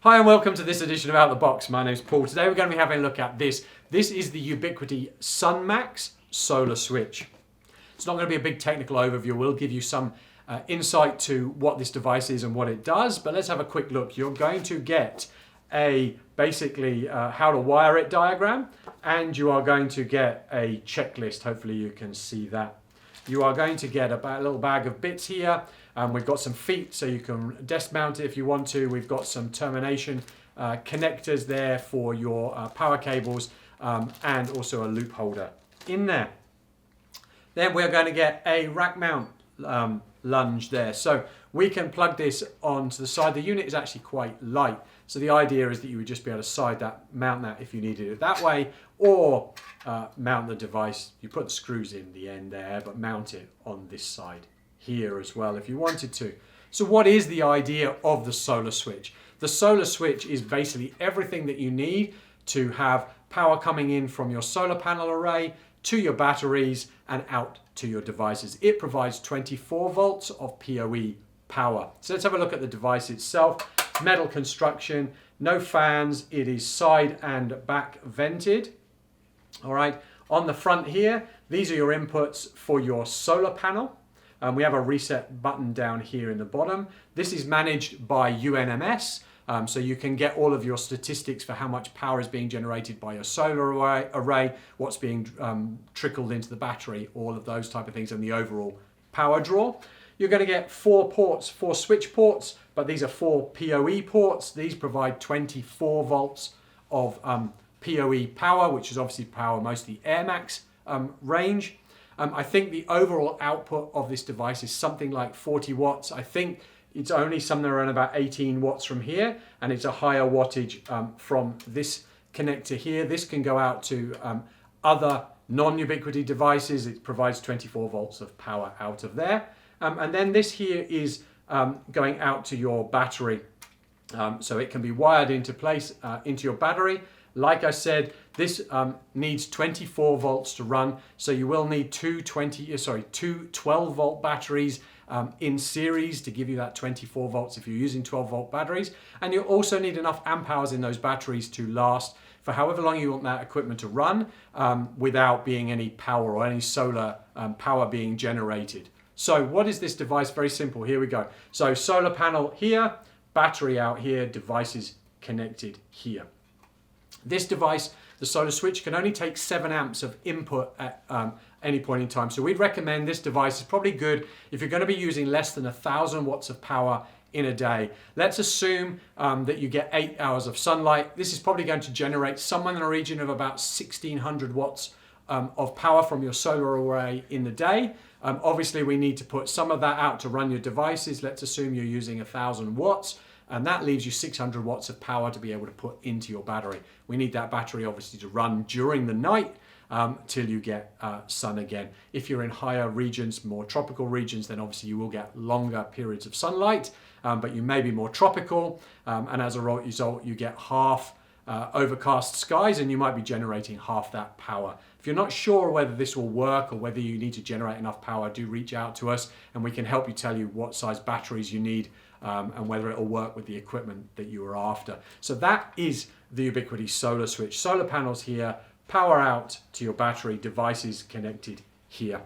Hi and welcome to this edition of Out of the Box. My name's Paul. Today we're going to be having a look at this. This is the Ubiquiti SunMax SolarSwitch. It's not going to be a big technical overview. We'll give you some insight to what this device is and what it does, but let's have a quick look. You're going to get a basically how to wire it diagram, and you are going to get a checklist. Hopefully you can see that. You are going to get a little bag of bits here. We've got some feet so you can desk mount it if you want to. We've got some termination connectors there for your power cables and also a loop holder in there. Then we're going to get a rack mount lunge there. So we can plug this onto the side. The unit is actually quite light. So the idea is that you would just be able to mount that if you needed it that way, or mount the device. You put the screws in the end there, but mount it on this side here as well if you wanted to. So what is the idea of the SolarSwitch? The SolarSwitch is basically everything that you need to have power coming in from your solar panel array to your batteries and out to your devices. It provides 24 volts of PoE power. So let's have a look at the device itself. Metal construction, no fans, it is side and back vented. All right, on the front here, these are your inputs for your solar panel. We have a reset button down here in the bottom. This is managed by UNMS, so you can get all of your statistics for how much power is being generated by your solar array, what's being trickled into the battery, all of those type of things, and the overall power draw. You're going to get 4 ports, 4 switch ports, but these are 4 PoE ports. These provide 24 volts of PoE power, which is obviously power mostly AirMax range. I think the overall output of this device is something like 40 watts. I think it's only somewhere around about 18 watts from here, and it's a higher wattage from this connector here. This can go out to other non-Ubiquiti devices. It provides 24 volts of power out of there. And then this here is going out to your battery. So it can be wired into place into your battery. Like I said, this needs 24 volts to run, so you will need two 12 volt batteries in series to give you that 24 volts if you're using 12 volt batteries. And you also need enough amp hours in those batteries to last for however long you want that equipment to run without being any power or any solar power being generated. So what is this device? Very simple. Here we go. So solar panel here, battery out here, devices connected here. This device, the SolarSwitch, can only take 7 amps of input at any point in time. So we'd recommend this device is probably good if you're going to be using less than 1,000 watts of power in a day. Let's assume that you get 8 hours of sunlight. This is probably going to generate somewhere in the region of about 1,600 watts of power from your solar array in the day. Obviously, we need to put some of that out to run your devices. Let's assume you're using 1,000 watts. And that leaves you 600 watts of power to be able to put into your battery. We need that battery obviously to run during the night till you get sun again. If you're in higher regions, more tropical regions, then obviously you will get longer periods of sunlight, but you may be more tropical, and as a result you get half overcast skies, and you might be generating half that power. If you're not sure whether this will work or whether you need to generate enough power, do reach out to us and we can help you tell you what size batteries you need and whether it will work with the equipment that you are after. So that is the Ubiquiti SolarSwitch. Solar panels here, power out to your battery, devices connected here.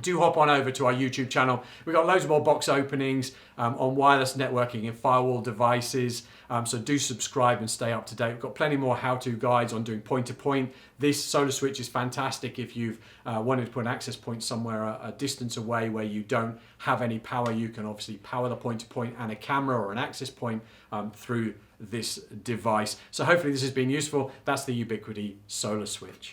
Do hop on over to our YouTube channel. We've got loads more box openings on wireless networking and firewall devices. So do subscribe and stay up to date. We've got plenty more how-to guides on doing point-to-point. This SolarSwitch is fantastic if you've wanted to put an access point somewhere a distance away where you don't have any power. You can obviously power the point-to-point and a camera or an access point through this device. So hopefully this has been useful. That's the Ubiquiti SolarSwitch.